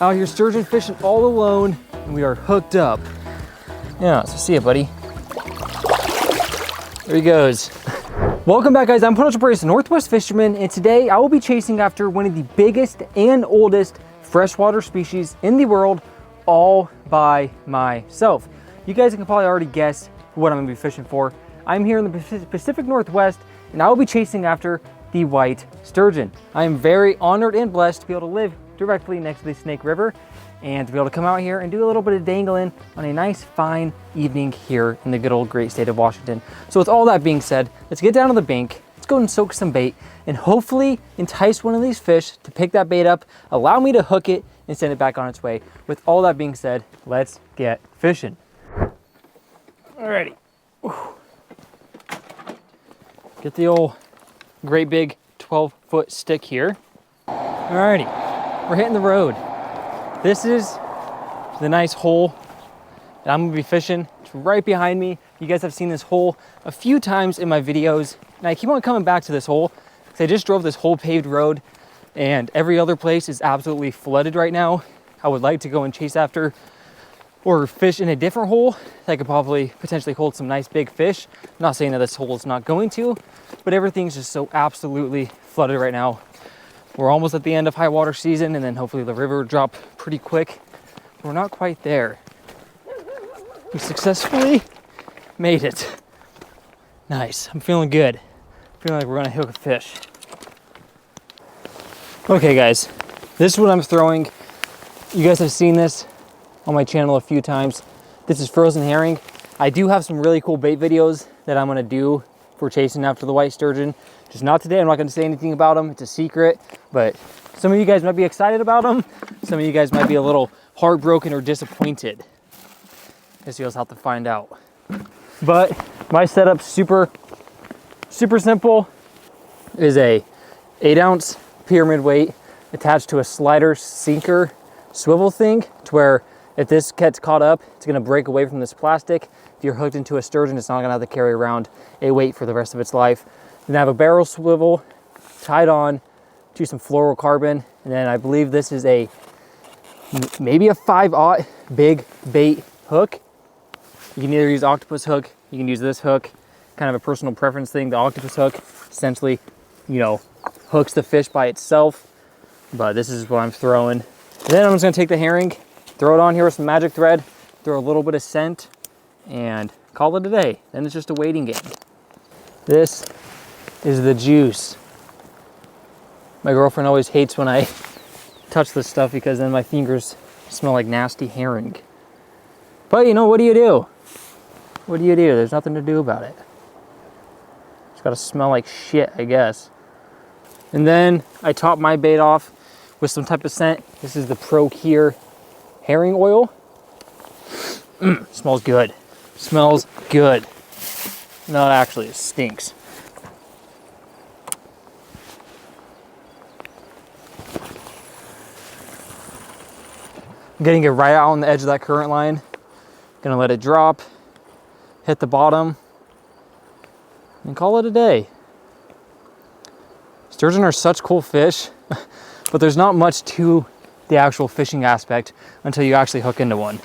Out here sturgeon fishing all alone, and we are hooked up. Yeah, so see ya, buddy. There he goes. Welcome back, guys. I'm Punishable Brace, Northwest Fisherman, and today I will be chasing after one of the biggest and oldest freshwater species in the world, all by myself. You guys can probably already guess what I'm gonna be fishing for. I'm here in the Pacific Northwest, and I will be chasing after the white sturgeon. I am very honored and blessed to be able to live directly next to the Snake River and to be able to come out here and do a little bit of dangling on a nice fine evening here in the good old great state of Washington. So with all that being said, let's get down to the bank, let's go and soak some bait, and hopefully entice one of these fish to pick that bait up, allow me to hook it and send it back on its way. With all that being said, let's get fishing. Alrighty. Get the old great big 12-foot stick here. Alrighty, we're hitting the road. This is the nice hole that I'm gonna be fishing. It's right behind me. You guys have seen this hole a few times in my videos, and I keep on coming back to this hole because I just drove this whole paved road and every other place is absolutely flooded right now. I would like to go and chase after or fish in a different hole that could probably potentially hold some nice big fish. I'm not saying that this hole is not going to, but everything's just so absolutely flooded right now. We're almost at the end of high water season, and then hopefully the river will drop pretty quick. We're not quite there. We successfully made it. Nice, I'm feeling good. I feel like we're gonna hook a fish. Okay guys, this is what I'm throwing. You guys have seen this on my channel a few times. This is frozen herring. I do have some really cool bait videos that I'm gonna do for chasing after the white sturgeon. Just not today, I'm not gonna say anything about them, it's a secret, but some of you guys might be excited about them. Some of you guys might be a little heartbroken or disappointed. Guess you'll just have to find out. But my setup's super simple. It is a 8-ounce pyramid weight attached to a slider sinker swivel thing, to where if this gets caught up, it's gonna break away from this plastic. If you're hooked into a sturgeon, it's not gonna have to carry around a weight for the rest of its life. Then I have a barrel swivel tied on to some fluorocarbon, and then I believe this is a maybe a 5/0 big bait hook. You can either use octopus hook, you can use this hook, kind of a personal preference thing. The octopus hook essentially, you know, hooks the fish by itself, but this is what I'm throwing. And then I'm just gonna take the herring, throw it on here with some magic thread, throw a little bit of scent, and call it a day. Then it's just a waiting game. This is the juice. My girlfriend always hates when I touch this stuff because then my fingers smell like nasty herring. But you know, what do you do? What do you do? There's nothing to do about it. It's gotta smell like shit, I guess. And then I top my bait off with some type of scent. This is the Pro Cure herring oil. Smells good. Smells good. No, actually, it stinks. I'm getting it right out on the edge of that current line. Gonna let it drop, hit the bottom, and call it a day. Sturgeon are such cool fish, but there's not much to the actual fishing aspect until you actually hook into one.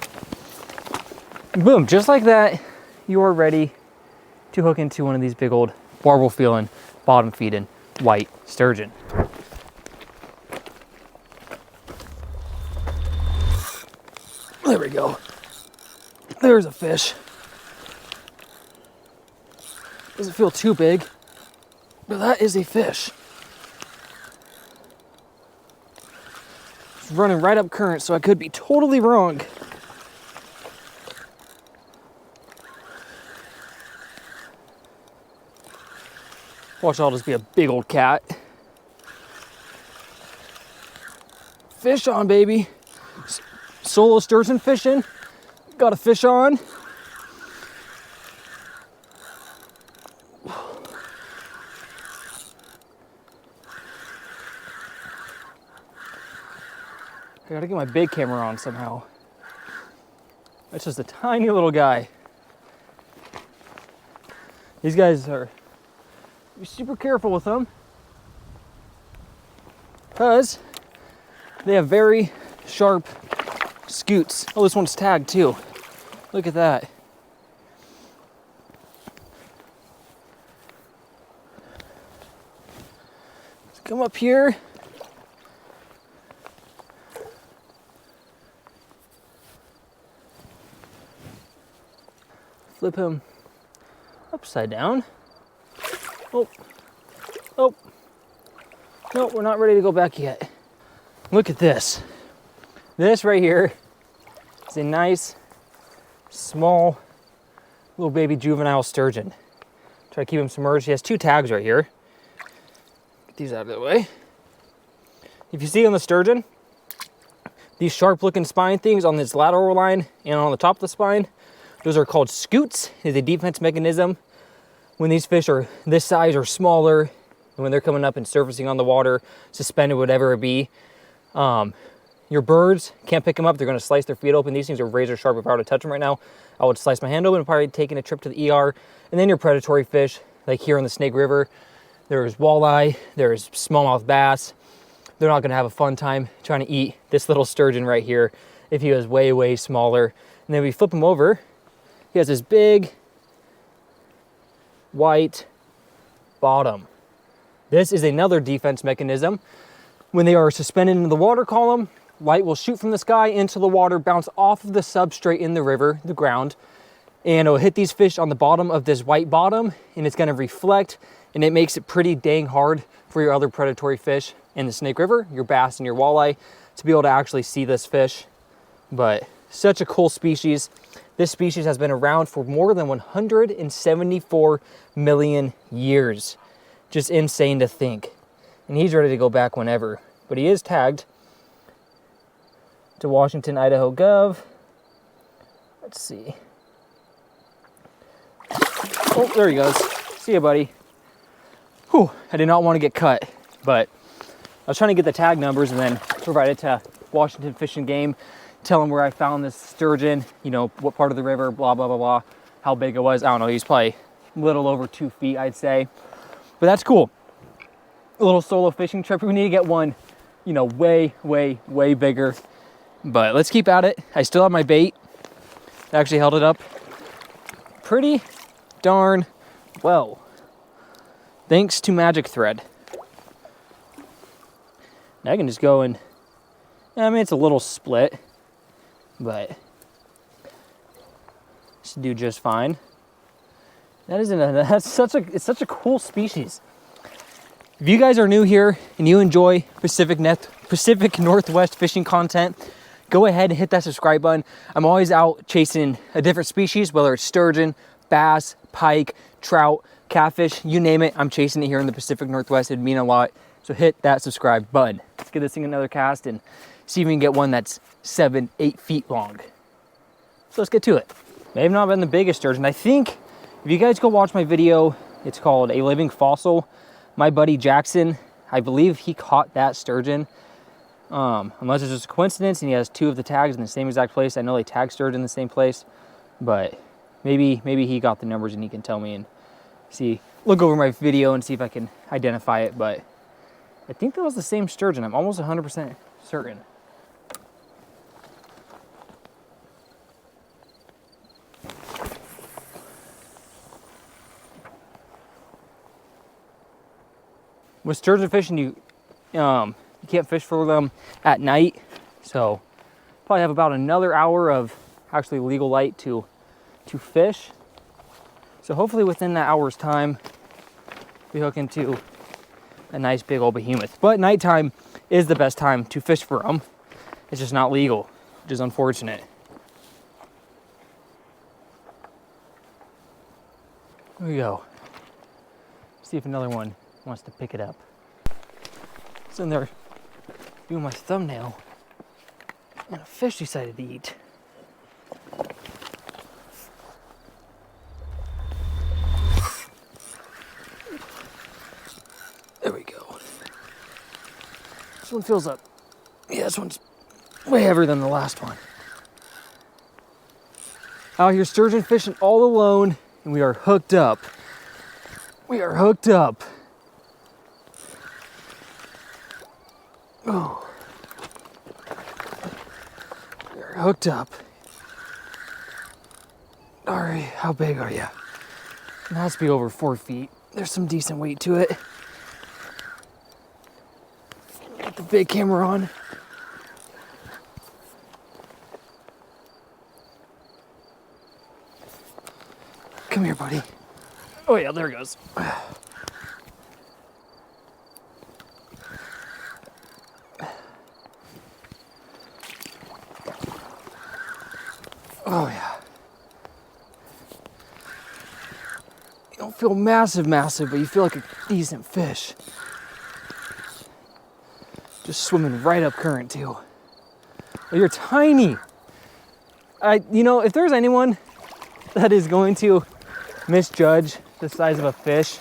Boom, just like that, you are ready to hook into one of these big old barbel feeling, bottom feeding white sturgeon. There we go. There's a fish. Doesn't feel too big, but that is a fish. It's running right up current, so I could be totally wrong. Watch, I'll just be a big old cat. Fish on, baby. Solo sturgeon fishing. Got a fish on. I gotta get my big camera on somehow. That's just a tiny little guy. These guys are, be super careful with them because they have very sharp scoots. Oh, this one's tagged too. Look at that. Let's come up here. Flip him upside down. Oh, oh. No, we're not ready to go back yet. Look at this. This right here is a nice, small, little baby juvenile sturgeon. Try to keep him submerged. He has 2 tags right here. Get these out of the way. If you see on the sturgeon, these sharp looking spine things on this lateral line and on the top of the spine, those are called scoots. It's a defense mechanism. When these fish are this size or smaller, and when they're coming up and surfacing on the water, suspended, whatever it be, your birds can't pick them up. They're going to slice their feet open. These things are razor sharp. If I were to touch them right now, I would slice my hand open and probably taking a trip to the ER. And then your predatory fish, like here in the Snake River, there's walleye, there's smallmouth bass. They're not going to have a fun time trying to eat this little sturgeon right here if he was way, way smaller. And then we flip him over. He has this big white bottom. This is another defense mechanism. When they are suspended in the water column, light will shoot from the sky into the water, bounce off of the substrate in the river, the ground, and it'll hit these fish on the bottom of this white bottom, and it's going to reflect, and it makes it pretty dang hard for your other predatory fish in the Snake River, your bass and your walleye, to be able to actually see this fish. But such a cool species. This species has been around for more than 174 million years. Just insane to think. And he's ready to go back whenever. But he is tagged to Washington, Idaho Gov. Let's see. Oh, there he goes. See ya, buddy. Whew, I did not want to get cut, but I was trying to get the tag numbers and then provide it to Washington Fish and Game, tell them where I found this sturgeon, you know, what part of the river, blah, blah, blah, blah, how big it was. I don't know, he's probably a little over 2 feet, I'd say. But that's cool. A little solo fishing trip. We need to get one, you know, way, way, way bigger. But let's keep at it. I still have my bait. I actually held it up pretty darn well, thanks to magic thread. Now I can just go and, I mean, it's a little split, but should do just fine. It's such a cool species. If you guys are new here and you enjoy Pacific Northwest fishing content, go ahead and hit that subscribe button. I'm always out chasing a different species, whether it's sturgeon, bass, pike, trout, catfish, you name it. I'm chasing it here in the Pacific Northwest. It'd mean a lot. So hit that subscribe button. Let's get this thing another cast and see if we can get one that's 7-8 feet long. So let's get to it. May have not been the biggest sturgeon. I think if you guys go watch my video, it's called A Living Fossil. My buddy Jackson, I believe he caught that sturgeon. Unless it's just a coincidence and he has 2 of the tags in the same exact place. I know they tag sturgeon in the same place, but maybe he got the numbers and he can tell me and see, look over my video and see if I can identify it. But I think that was the same sturgeon. I'm almost 100% certain. With sturgeon fishing, you can't fish for them at night, so probably have about another hour of actually legal light to fish. So hopefully within that hour's time, we hook into a nice big old behemoth. But nighttime is the best time to fish for them. It's just not legal, which is unfortunate. Here we go. See if another one wants to pick it up. It's in there doing my thumbnail, and a fish decided to eat. There we go. This one fills up. Yeah, this one's way heavier than the last one. Out here sturgeon fishing all alone, and we are hooked up. We are hooked up. Oh. We're hooked up. All right, how big are you? It has to be over 4 feet. There's some decent weight to it. Get the big camera on. Come here, buddy. Oh yeah, there it goes. Oh yeah. You don't feel massive, but you feel like a decent fish. Just swimming right up current too. Well, you're tiny. You know, if there's anyone that is going to misjudge the size of a fish,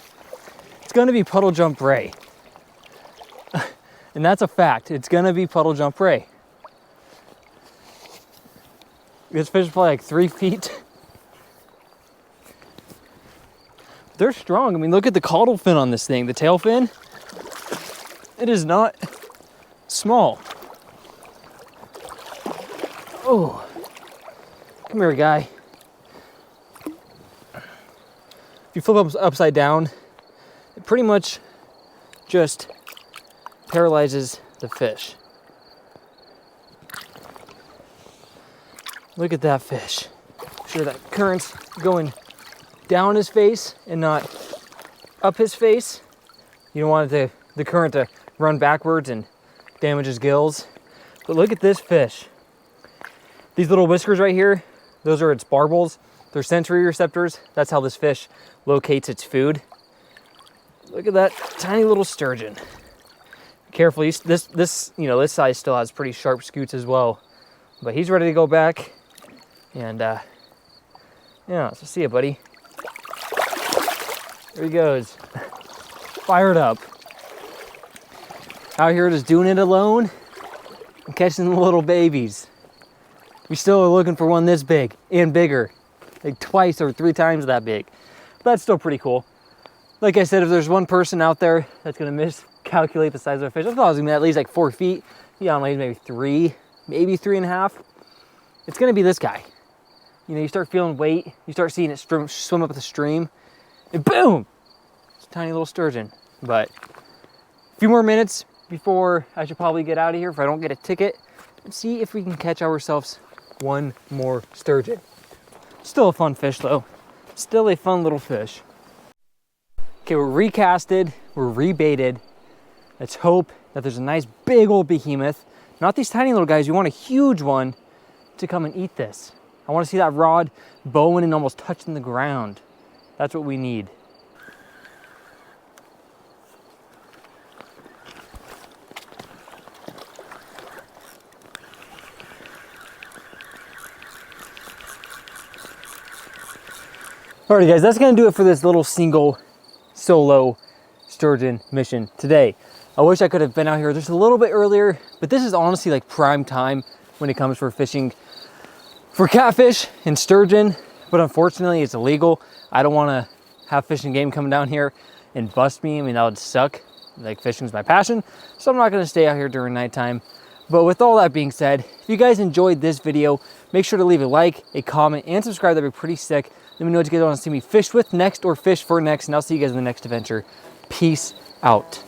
it's going to be puddle jump ray. And that's a fact. It's going to be puddle jump ray. This fish is probably like 3 feet. They're strong. I mean, look at the caudal fin on this thing, the tail fin. It is not small. Oh, come here, guy. If you flip up upside down, it pretty much just paralyzes the fish. Look at that fish. Make sure that current's going down his face and not up his face. You don't want the current to run backwards and damage his gills. But look at this fish. These little whiskers right here, those are its barbels. They're sensory receptors. That's how this fish locates its food. Look at that tiny little sturgeon. Careful, this size still has pretty sharp scutes as well. But he's ready to go back. And yeah, so see ya, buddy. There he goes. Fired up. Out here just doing it alone and catching the little babies. We still are looking for one this big and bigger, like 2 or 3 times that big. But that's still pretty cool. Like I said, if there's one person out there that's gonna miscalculate the size of a fish, I thought it was gonna be at least like 4 feet. Yeah, maybe 3, maybe 3.5. It's gonna be this guy. You know, you start feeling weight, you start seeing it swim up the stream, and boom! It's a tiny little sturgeon. But a few more minutes before I should probably get out of here if I don't get a ticket, and see if we can catch ourselves one more sturgeon. Still a fun fish though. Still a fun little fish. Okay, we're recasted, we're rebaited. Let's hope that there's a nice big old behemoth. Not these tiny little guys, you want a huge one to come and eat this. I want to see that rod bowing and almost touching the ground. That's what we need. Alrighty guys, that's gonna do it for this little single solo sturgeon mission today. I wish I could have been out here just a little bit earlier, but this is honestly like prime time when it comes for fishing for catfish and sturgeon, but unfortunately it's illegal. I don't wanna have Fish and Game come down here and bust me. I mean, that would suck. Like, fishing's my passion, so I'm not gonna stay out here during nighttime. But with all that being said, if you guys enjoyed this video, make sure to leave a like, a comment, and subscribe. That'd be pretty sick. Let me know what you guys want to see me fish with next or fish for next, and I'll see you guys in the next adventure. Peace out.